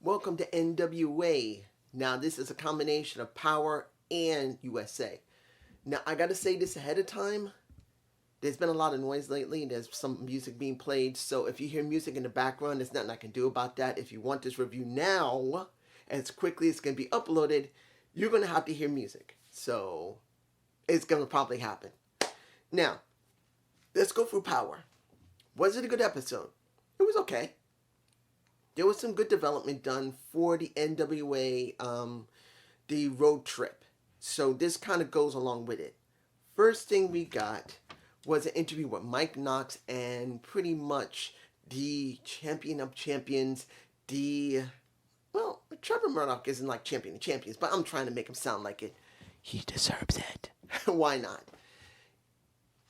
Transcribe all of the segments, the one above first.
Welcome to NWA. Now, this is a combination of Power and USA. Now, I gotta say this ahead of time. There's been a lot of noise lately. There's some music being played. So if you hear music in the background, there's nothing I can do about that. If you want this review now, as quickly as it's gonna be uploaded, you're gonna have to hear music. So it's gonna probably happen. Now, let's go through Power. Was it a good episode? It was okay. There was some good development done for the NWA, the road trip. So this kind of goes along with it. First thing we got was an interview with Mike Knox and pretty much the champion of champions, Trevor Murdoch isn't like champion of champions, but I'm trying to make him sound like it. He deserves it. Why not?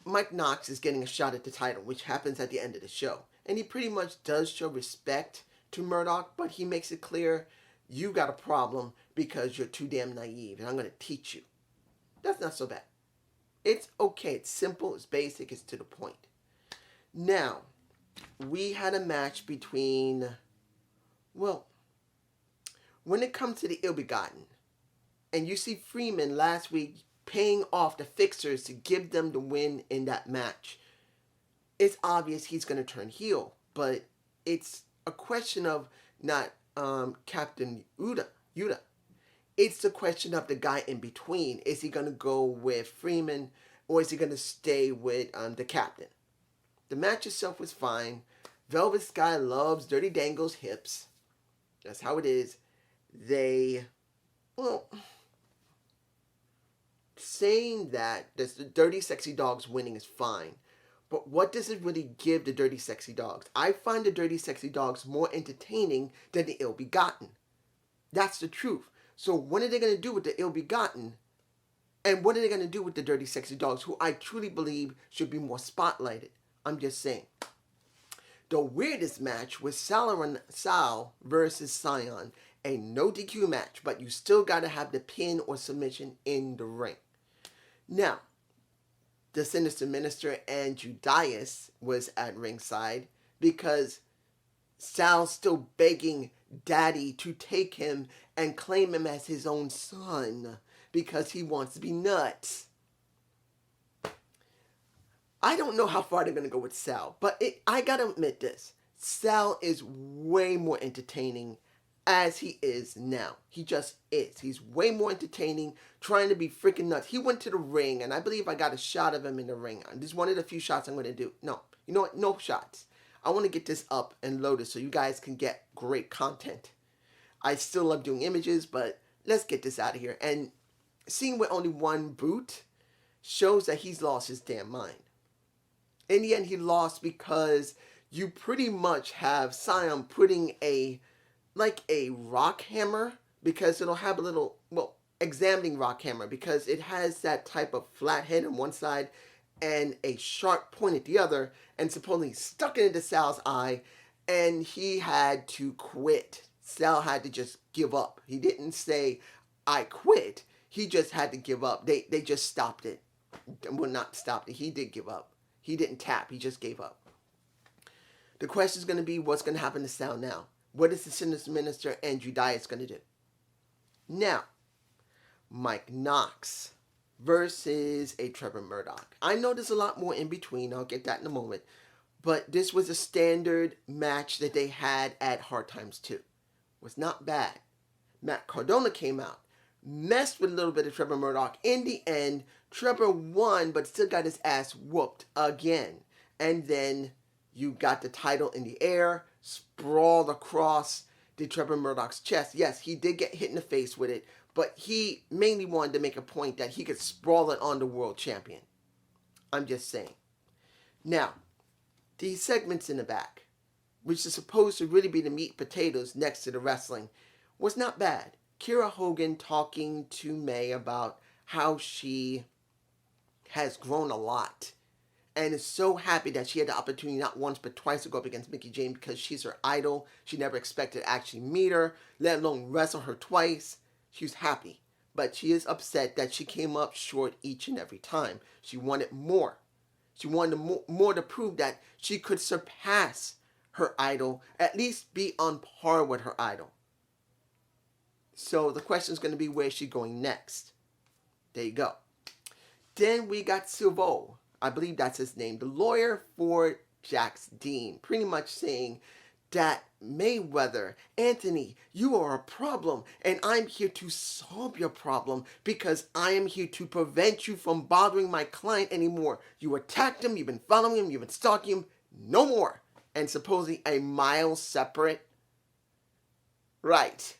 Mike Knox is getting a shot at the title, which happens at the end of the show. And he pretty much does show respect to Murdoch, but he makes it clear, you got a problem because you're too damn naive, and I'm going to teach you. That's not so bad. It's okay. It's simple. It's basic. It's to the point. Now, we had a match between, when it comes to the ill-begotten, and you see Freeman last week paying off the fixers to give them the win in that match, it's obvious he's going to turn heel, but it's a question of not Captain Yuta. It's the question of the guy in between. Is he going to go with Freeman or is he going to stay with the captain? The match itself was fine. Velvet Sky loves Dirty Dango's hips. That's how it is. Saying that the Dirty Sexy Dogs winning is fine. But what does it really give the Dirty Sexy Dogs? I find the Dirty Sexy Dogs more entertaining than the Ill-Begotten. That's the truth. So what are they going to do with the Ill-Begotten? And what are they going to do with the Dirty Sexy Dogs, who I truly believe should be more spotlighted? I'm just saying. The weirdest match was Sal versus Sion. A no DQ match, but you still got to have the pin or submission in the ring. Now, the Sinister Minister and Judas was at ringside because Sal's still begging Daddy to take him and claim him as his own son because he wants to be nuts. I don't know how far they're going to go with Sal, but I got to admit this. Sal is way more entertaining as he is now. He just is. He's way more entertaining, trying to be freaking nuts. He went to the ring, and I believe I got a shot of him in the ring. This is one of the few shots I'm going to do. No, you know what? No shots. I want to get this up and loaded so you guys can get great content. I still love doing images, but let's get this out of here. And seeing with only one boot shows that he's lost his damn mind. In the end, he lost because you pretty much have Sion putting a rock hammer, because it'll have a little, examining rock hammer, because it has that type of flat head on one side and a sharp point at the other, and supposedly stuck it into Sal's eye, and he had to quit. Sal had to just give up. He didn't say, I quit. He just had to give up. They just stopped it. Well, not stopped it. He did give up. He didn't tap. He just gave up. The question is going to be, what's going to happen to Sal now? What is the Sinister Minister and Judas going to do? Now, Mike Knox versus a Trevor Murdoch. I know there's a lot more in between. I'll get that in a moment. But this was a standard match that they had at Hard Times 2. It was not bad. Matt Cardona came out, messed with a little bit of Trevor Murdoch. In the end, Trevor won, but still got his ass whooped again. And then you got the title in the air, sprawled across the Trevor Murdoch's chest. Yes, he did get hit in the face with it, but he mainly wanted to make a point that he could sprawl it on the world champion. I'm just saying. Now, these segments in the back, which is supposed to really be the meat and potatoes next to the wrestling, was not bad. Kiera Hogan talking to May about how she has grown a lot and is so happy that she had the opportunity not once but twice to go up against Mickie James because she's her idol. She never expected to actually meet her, let alone wrestle her twice. She was happy, but she is upset that she came up short each and every time. She wanted more. She wanted more to prove that she could surpass her idol, at least be on par with her idol. So the question is going to be, where's she going next? There you go. Then we got Silvo. I believe that's his name. The lawyer for Jax Dean. Pretty much saying that Mayweather, Anthony, you are a problem. And I'm here to solve your problem because I am here to prevent you from bothering my client anymore. You attacked him. You've been following him. You've been stalking him. No more. And supposedly a mile separate. Right.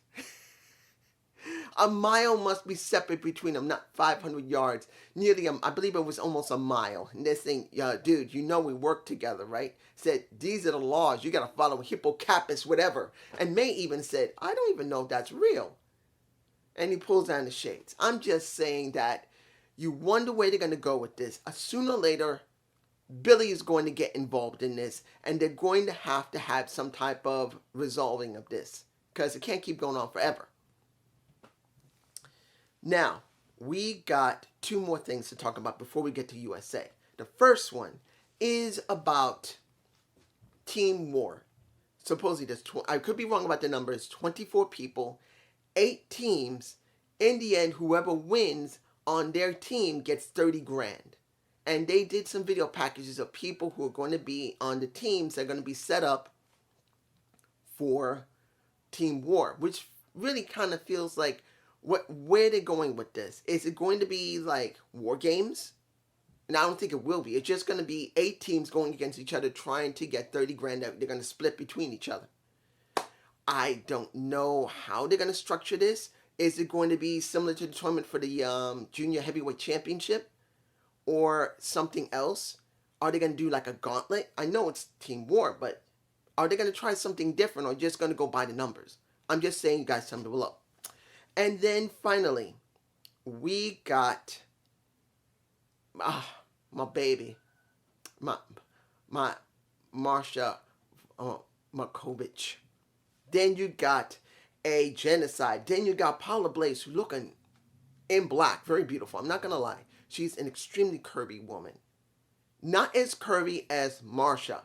A mile must be separate between them, not 500 yards. Nearly, I believe it was almost a mile. And they're saying, dude, you know we work together, right? Said, these are the laws. You got to follow hippocampus, whatever. And May even said, I don't even know if that's real. And he pulls down the shades. I'm just saying that you wonder where they're going to go with this. Sooner or later, Billy is going to get involved in this. And they're going to have some type of resolving of this. Because it can't keep going on forever. Now, we got two more things to talk about before we get to USA. The first one is about Team War. Supposedly, there's I could be wrong about the numbers. 24 people, 8 teams. In the end, whoever wins on their team gets 30 grand. And they did some video packages of people who are going to be on the teams that are going to be set up for Team War, which really kind of feels like where they're going with this. Is it going to be like war games? And I don't think it will be. It's just going to be 8 teams going against each other trying to get 30 grand that they're going to split between each other. I don't know how they're going to structure this. Is it going to be similar to the tournament for the Junior Heavyweight Championship or something else? Are they going to do like a gauntlet? I know it's Team War, but are they going to try something different or just going to go by the numbers? I'm just saying, you guys, tell me below. And then finally, we got my baby, my Marsha Markovich. Then you got a genocide. Then you got Paula Blaze, who looking in black, very beautiful. I'm not gonna lie, she's an extremely curvy woman, not as curvy as Marsha,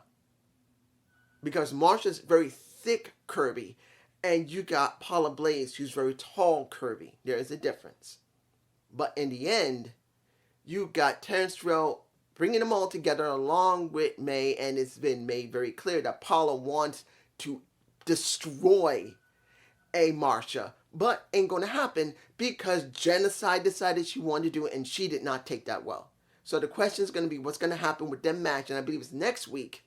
because Marsha's very thick, curvy. And you got Paula Blaze, who's very tall, curvy. There is a difference. But in the end, you got Terrence Terrell bringing them all together along with May. And it's been made very clear that Paula wants to destroy a Marsha. But ain't going to happen because Genocide decided she wanted to do it and she did not take that well. So the question is going to be what's going to happen with them match. And I believe it's next week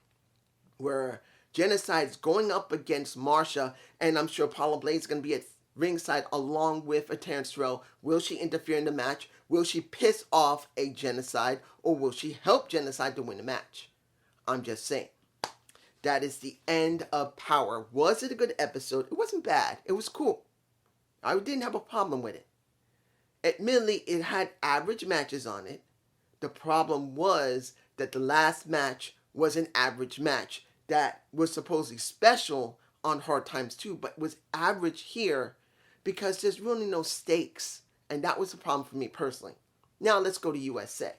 where Genocide's going up against Marsha, and I'm sure Paula Blaze is going to be at ringside along with a Terrence Terrell. Will she interfere in the match? Will she piss off a Genocide, or will she help Genocide to win the match? I'm just saying. That is the end of Power. Was it a good episode? It wasn't bad. It was cool. I didn't have a problem with it. Admittedly, it had average matches on it. The problem was that the last match was an average match that was supposedly special on Hard Times 2, but was average here because there's really no stakes. And that was the problem for me personally. Now let's go to USA.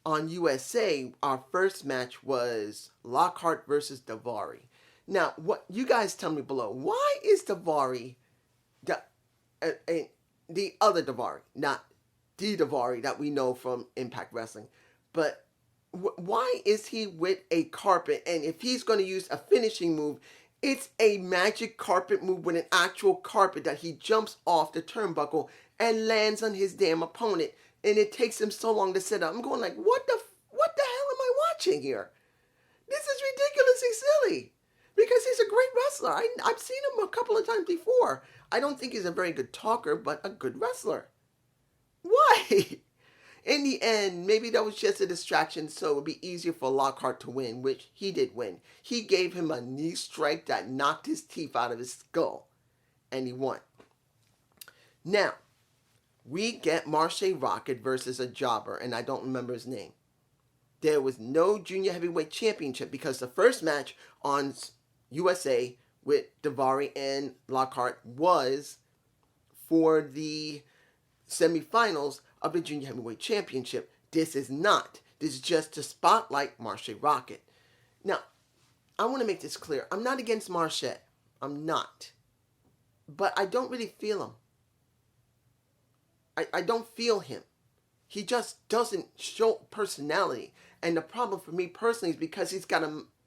On USA, our first match was Lockhart versus Davari. Now, what you guys tell me below, why is Davari the other Davari, not the Davari that we know from Impact Wrestling, but why is he with a carpet? And if he's going to use a finishing move, it's a magic carpet move with an actual carpet that he jumps off the turnbuckle and lands on his damn opponent. And it takes him so long to set up. I'm going like, what the hell am I watching here? This is ridiculously silly. Because he's a great wrestler. I've seen him a couple of times before. I don't think he's a very good talker, but a good wrestler. Why? In the end, maybe that was just a distraction so it would be easier for Lockhart to win, which he did win. He gave him a knee strike that knocked his teeth out of his skull, and he won. Now, we get Marche Rocket versus a jobber, and I don't remember his name. There was no Junior Heavyweight Championship because the first match on USA with Davari and Lockhart was for the semifinals of the Junior Heavyweight Championship. This is not. This is just to spotlight Marche Rocket. Now, I want to make this clear. I'm not against Marche. I'm not. but I don't really feel him. I don't feel him. He just doesn't show personality. And the problem for me personally is because he's got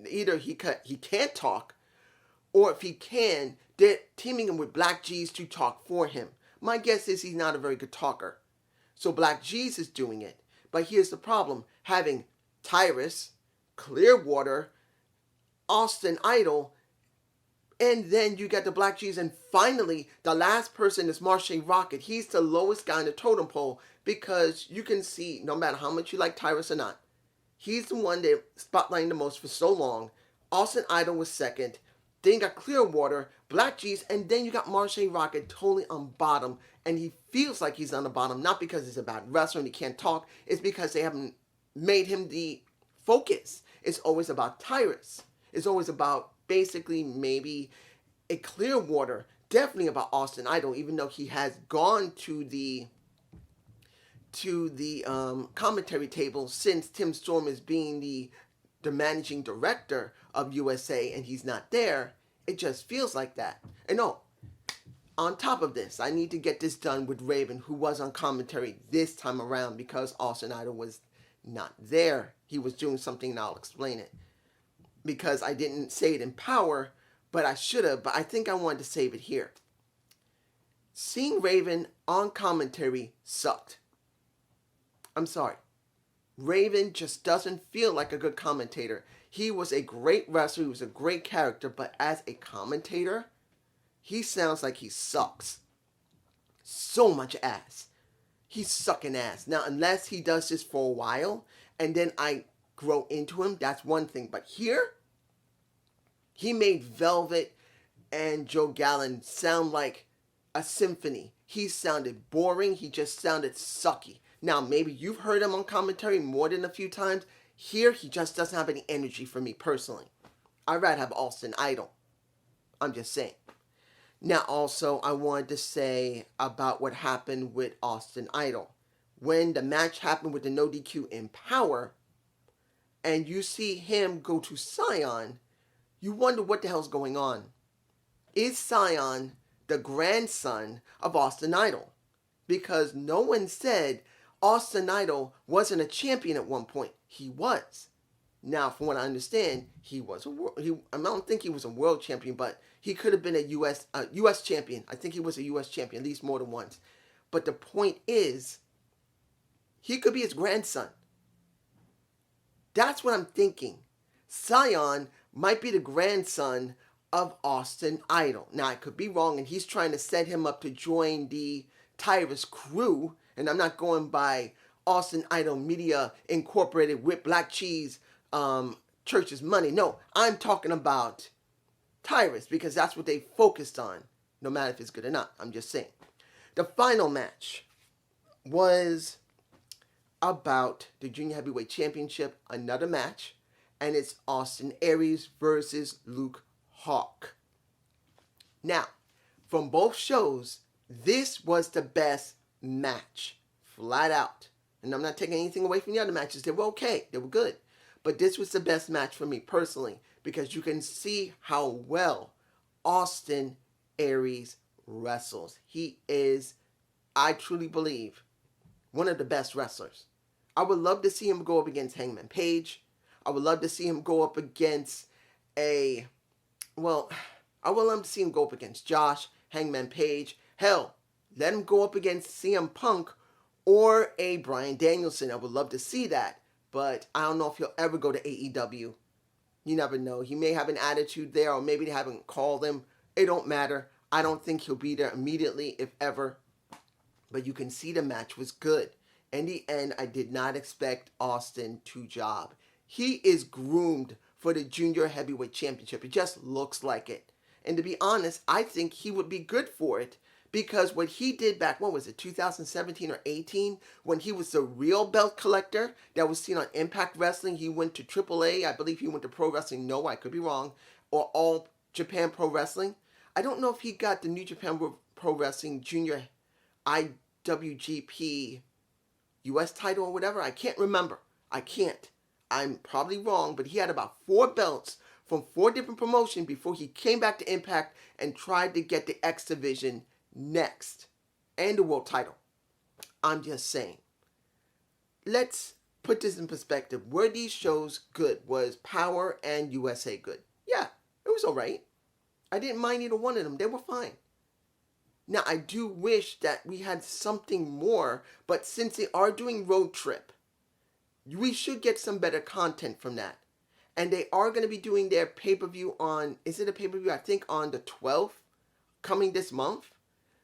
either he can't talk, or if he can, they're teaming him with Black G's to talk for him. My guess is he's not a very good talker. So Black G's is doing it. But here's the problem. Having Tyrus, Clearwater, Austin Idol, and then you got the Black G's, and finally, the last person is Marsha Rocket. He's the lowest guy in the totem pole because you can see, no matter how much you like Tyrus or not, he's the one that spotlighting the most for so long. Austin Idol was second. Then you got Clearwater, Black G's, and then you got Marsha Rocket totally on bottom. And he feels like he's on the bottom, not because he's a bad wrestler and he can't talk. It's because they haven't made him the focus. It's always about Tyrus. It's always about basically maybe a Clearwater. Definitely about Austin Idol, even though he has gone to the commentary table since Tim Storm is being the managing director of USA and he's not there. It just feels like that. And no, on top of this, I need to get this done with Raven, who was on commentary this time around because Austin Idol was not there. He was doing something, and I'll explain it. Because I didn't say it in Power, but I should have, but I think I wanted to save it here. Seeing Raven on commentary sucked. I'm sorry. Raven just doesn't feel like a good commentator. He was a great wrestler, he was a great character, but as a commentator, he sounds like he sucks. So much ass. He's sucking ass. Now, unless he does this for a while, and then I grow into him, that's one thing. But here, he made Velvet and Joe Gallen sound like a symphony. He sounded boring. He just sounded sucky. Now, maybe you've heard him on commentary more than a few times. Here, he just doesn't have any energy for me personally. I'd rather have Austin Idol. I'm just saying. Now, also, I wanted to say about what happened with Austin Idol. When the match happened with the no DQ in Power, and you see him go to Scion, you wonder what the hell's going on. Is Scion the grandson of Austin Idol? Because no one said Austin Idol wasn't a champion at one point. He was. Now, from what I understand, he was I don't think he was a world champion, but he could have been a U.S. champion. I think he was a U.S. champion, at least more than once. But the point is, he could be his grandson. That's what I'm thinking. Scion might be the grandson of Austin Idol. Now, I could be wrong, and he's trying to set him up to join the Tyrus crew. And I'm not going by Austin Idol Media Incorporated with Black Cheese Church's money. No, I'm talking about Tyrus because that's what they focused on, no matter if it's good or not. I'm just saying. The final match was about the Junior Heavyweight Championship, another match, and it's Austin Aries versus Luke Hawke. Now, from both shows, this was the best match, flat out. And I'm not taking anything away from the other matches. They were okay. They were good. But this was the best match for me personally because you can see how well Austin Aries wrestles. He is, I truly believe, one of the best wrestlers. I would love to see him go up against Hangman Page. I would love to see him go up against I would love to see him go up against Josh, Hangman Page. Hell, let him go up against CM Punk or a Bryan Danielson. I would love to see that. But I don't know if he'll ever go to AEW. You never know. He may have an attitude there, or maybe they haven't called him. It don't matter. I don't think he'll be there immediately, if ever. But you can see the match was good. In the end, I did not expect Austin to job. He is groomed for the Junior Heavyweight Championship. It just looks like it. And to be honest, I think he would be good for it. Because what he did back, 2017 or 18, when he was the real belt collector that was seen on Impact Wrestling, he went to AAA, I believe he went to Pro Wrestling Noah, I could be wrong, or All Japan Pro Wrestling. I don't know if he got the New Japan Pro Wrestling Junior IWGP US title or whatever. I can't remember. I'm probably wrong, but he had about 4 belts from 4 different promotions before he came back to Impact and tried to get the X Division next and the world title. I'm just saying. Let's put this in perspective. Were these shows good? Was Power and USA good? Yeah, it was alright. I didn't mind either one of them. They were fine. Now, I do wish that we had something more, but since they are doing Road Trip, we should get some better content from that. And they are going to be doing their pay-per-view on, is it a pay-per-view? I think on the 12th, coming this month.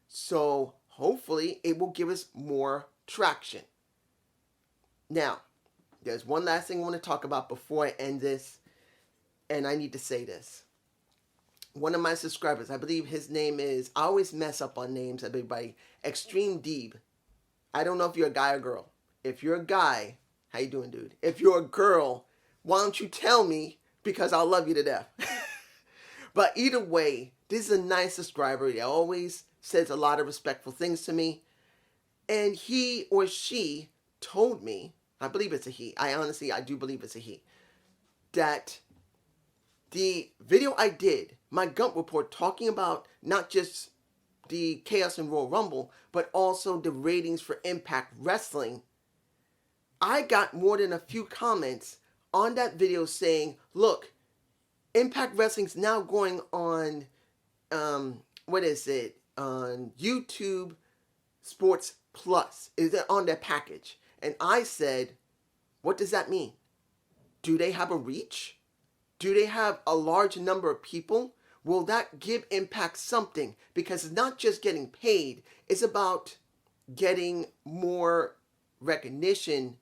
So, hopefully, it will give us more traction. Now, there's one last thing I want to talk about before I end this, and I need to say this. One of my subscribers, I believe his name is, I always mess up on names, everybody, Extreme Deeb. I don't know if you're a guy or girl. If you're a guy, how you doing, dude? If you're a girl, why don't you tell me, because I'll love you to death. But either way, this is a nice subscriber. He always says a lot of respectful things to me. And he or she told me, I believe it's a he, I do believe it's a he, that the video I did, my Gump report, talking about not just the Chaos and Royal Rumble, but also the ratings for Impact Wrestling, I got more than a few comments on that video saying, look, Impact Wrestling's now going on, on YouTube Sports Plus. Is it on their package? And I said, what does that mean? Do they have a reach? Do they have a large number of people? Will that give Impact something? Because it's not just getting paid, it's about getting more recognition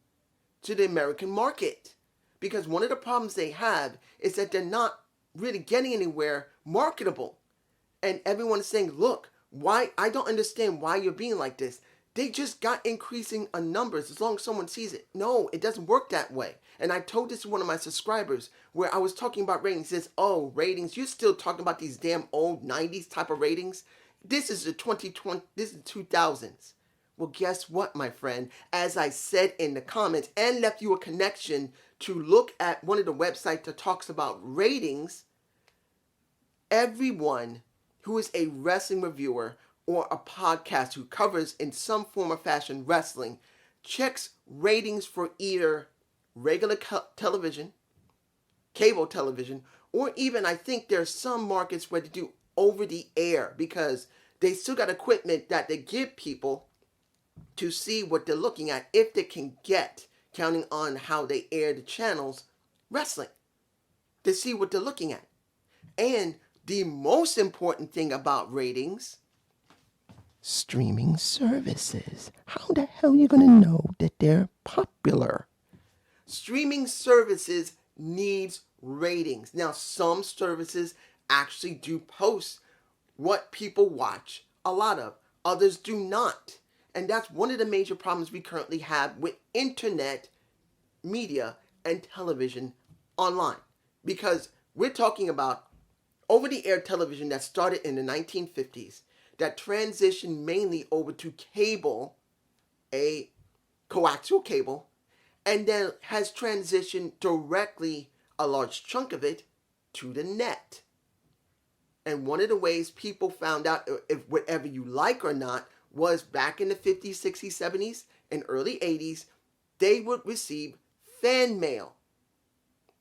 to the American market. Because one of the problems they have is that they're not really getting anywhere marketable. And everyone is saying, look, why? I don't understand why you're being like this. They just got increasing on numbers as long as someone sees it. No, it doesn't work that way. And I told this to one of my subscribers where I was talking about ratings. He says, oh, ratings, you're still talking about these damn old 90s type of ratings? This is the 2020, this is the 2000s. Well, guess what, my friend? As I said in the comments and left you a connection to look at one of the websites that talks about ratings, everyone who is a wrestling reviewer or a podcast who covers in some form or fashion wrestling checks ratings for either regular television, cable television, or even I think there's some markets where they do over the air because they still got equipment that they give people to see what they're looking at if they can get, counting on how they air the channels, wrestling, to see what they're looking at. And the most important thing about ratings, streaming services. How the hell are you going to know that they're popular? Streaming services needs ratings. Now, some services actually do post what people watch a lot of. Others do not. And that's one of the major problems we currently have with internet media and television online. Because we're talking about over-the-air television that started in the 1950s, that transitioned mainly over to cable, a coaxial cable, and then has transitioned directly, a large chunk of it, to the net. And one of the ways people found out if whatever you like or not was back in the 50s, 60s, 70s, and early 80s, they would receive fan mail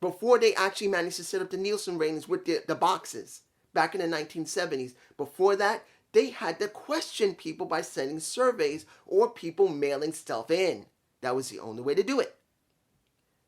before they actually managed to set up the Nielsen ratings with the boxes back in the 1970s. Before that, they had to question people by sending surveys or people mailing stuff in. That was the only way to do it.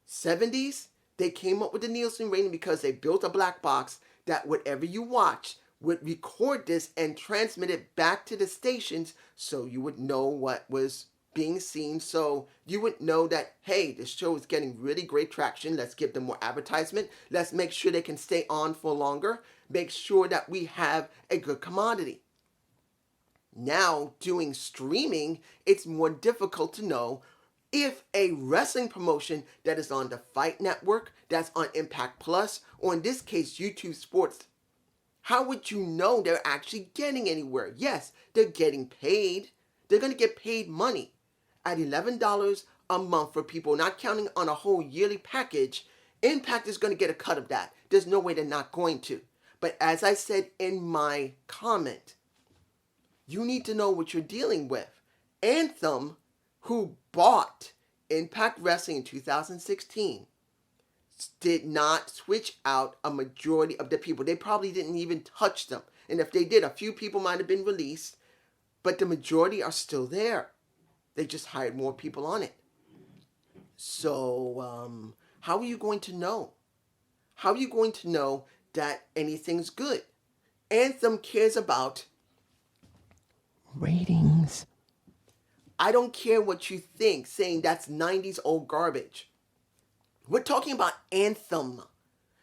70s, they came up with the Nielsen rating because they built a black box that whatever you watch would record this and transmit it back to the stations so you would know what was being seen. So you would know that, hey, this show is getting really great traction. Let's give them more advertisement. Let's make sure they can stay on for longer. Make sure that we have a good commodity. Now, doing streaming, it's more difficult to know if a wrestling promotion that is on the Fight Network, that's on Impact Plus, or in this case, YouTube Sports, how would you know they're actually getting anywhere? Yes, they're getting paid. They're going to get paid money at $11 a month for people, not counting on a whole yearly package. Impact is going to get a cut of that. There's no way they're not going to. But as I said in my comment, you need to know what you're dealing with. Anthem, who bought Impact Wrestling in 2016, did not switch out a majority of the people. They probably didn't even touch them. And if they did, a few people might have been released, but the majority are still there. They just hired more people on it. So, how are you going to know? How are you going to know that anything's good? Anthem cares about ratings. I don't care what you think, saying that's 90s old garbage. We're talking about Anthem,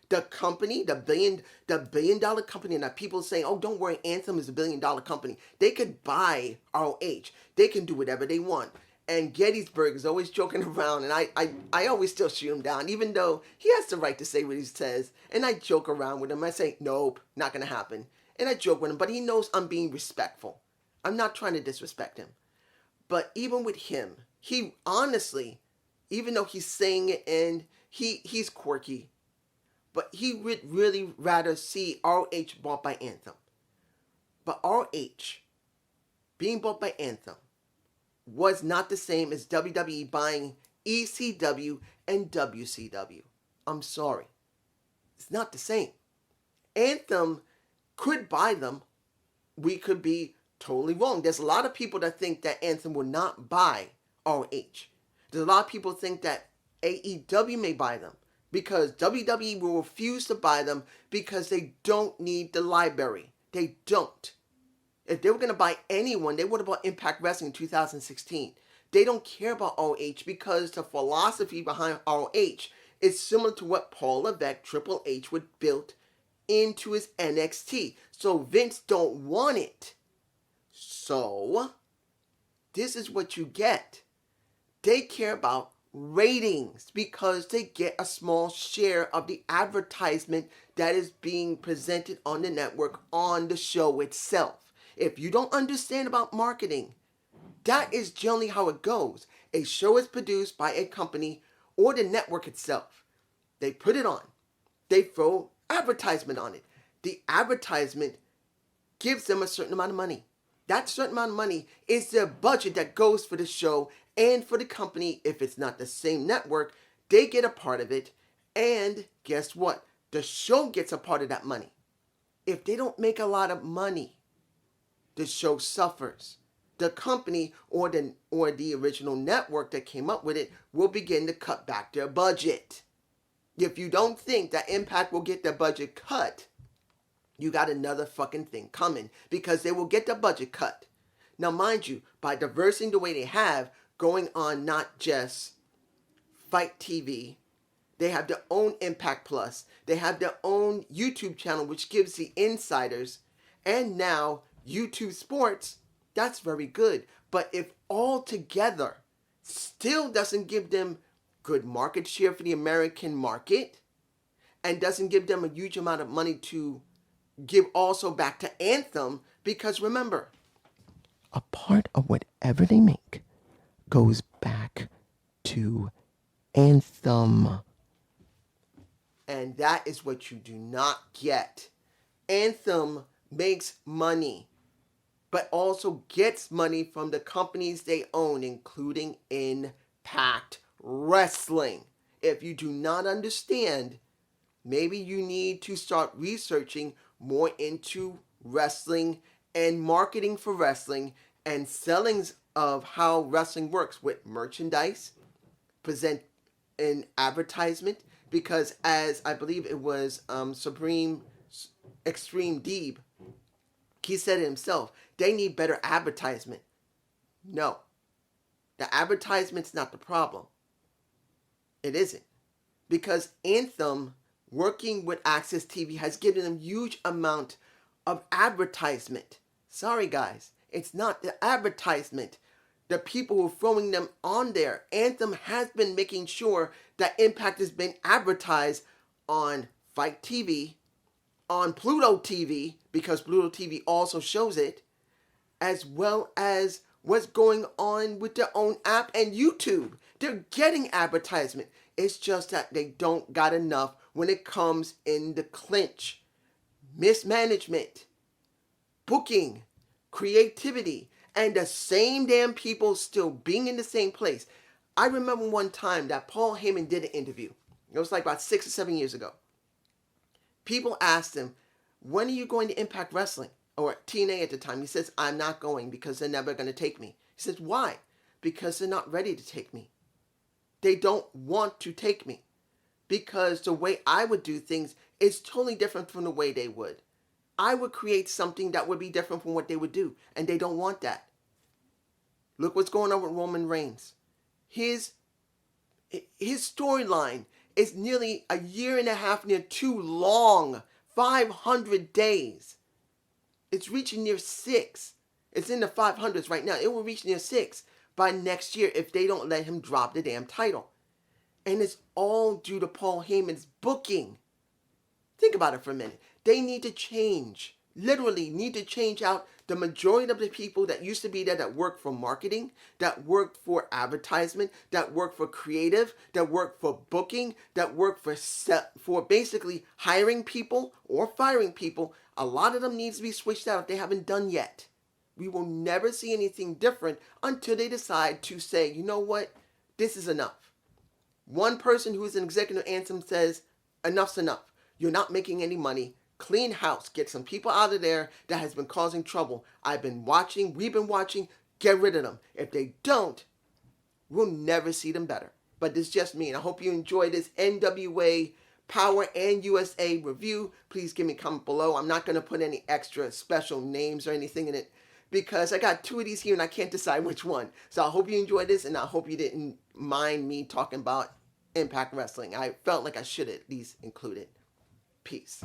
the company, the billion dollar company. And people saying, "Oh, don't worry, Anthem is a $1 billion company. They could buy ROH. They can do whatever they want." And Gettysburg is always joking around, and I always still shoot him down, even though he has the right to say what he says. And I joke around with him. I say, "Nope, not gonna happen." And I joke with him, but he knows I'm being respectful. I'm not trying to disrespect him. But even with him, he honestly, even though he's saying it and he's quirky, but he would really rather see ROH bought by Anthem. But ROH being bought by Anthem was not the same as WWE buying ECW and WCW. I'm sorry. It's not the same. Anthem could buy them. We could be totally wrong. There's a lot of people that think that Anthem will not buy ROH. There's a lot of people think that AEW may buy them because WWE will refuse to buy them because they don't need the library. They don't. If they were going to buy anyone, they would have bought Impact Wrestling in 2016. They don't care about ROH because the philosophy behind ROH is similar to what Paul Levesque, Triple H, would build into his NXT. So Vince don't want it. So this is what you get. They care about ratings because they get a small share of the advertisement that is being presented on the network on the show itself. If you don't understand about marketing, that is generally how it goes. A show is produced by a company or the network itself. They put it on. They throw advertisement on it. The advertisement gives them a certain amount of money. That certain amount of money is their budget that goes for the show and for the company. If it's not the same network, they get a part of it. And guess what? The show gets a part of that money. If they don't make a lot of money, the show suffers. The company or the original network that came up with it will begin to cut back their budget. If you don't think that Impact will get their budget cut, you got another fucking thing coming because they will get the budget cut. Now, mind you, by diversing the way they have, going on not just Fight TV, they have their own Impact Plus, they have their own YouTube channel which gives the insiders, and now YouTube Sports. That's very good. But if all together still doesn't give them good market share for the American market and doesn't give them a huge amount of money to give also back to Anthem, because remember, a part of whatever they make goes back to Anthem. And that is what you do not get. Anthem makes money, but also gets money from the companies they own, including Impact Wrestling. If you do not understand, maybe you need to start researching more into wrestling and marketing for wrestling and sellings of how wrestling works with merchandise, present an advertisement, because as I believe it was Extreme Deeb, he said it himself, they need better advertisement. No, the advertisement's not the problem. It isn't. Because Anthem, working with Access TV, has given them huge amount of advertisement. Sorry guys, it's not the advertisement. The people who are throwing them on there. Anthem has been making sure that Impact has been advertised on Fight TV, on Pluto TV, because Pluto TV also shows it, as well as what's going on with their own app and YouTube. They're getting advertisement. It's just that they don't got enough when it comes in the clinch. Mismanagement, booking, creativity, and the same damn people still being in the same place. I remember one time that Paul Heyman did an interview. It was like about 6 or 7 years ago. People asked him, when are you going to Impact Wrestling? Or TNA at the time. He says, I'm not going because they're never going to take me. He says, why? Because they're not ready to take me. They don't want to take me. Because the way I would do things is totally different from the way they would. I would create something that would be different from what they would do. And they don't want that. Look what's going on with Roman Reigns. His storyline is nearly a year and a half, near too long. 500 days. It's reaching near 6. It's in the 500s right now. It will reach near 6 by next year if they don't let him drop the damn title. And it's all due to Paul Heyman's booking. Think about it for a minute. They need to change. Literally need to change out the majority of the people that used to be there that worked for marketing, that worked for advertisement, that worked for creative, that worked for booking, that worked for basically hiring people or firing people. A lot of them needs to be switched out if they haven't done yet. We will never see anything different until they decide to say, you know what, this is enough. One person who is an executive anthem says, enough's enough. You're not making any money. Clean house. Get some people out of there that has been causing trouble. We've been watching. Get rid of them. If they don't, we'll never see them better. But this is just me, and I hope you enjoyed this NWA Power and USA review. Please give me a comment below. I'm not going to put any extra special names or anything in it because I got 2 of these here and I can't decide which one. So I hope you enjoyed this, and I hope you didn't mind me talking about Impact Wrestling. I felt like I should at least include it. Peace.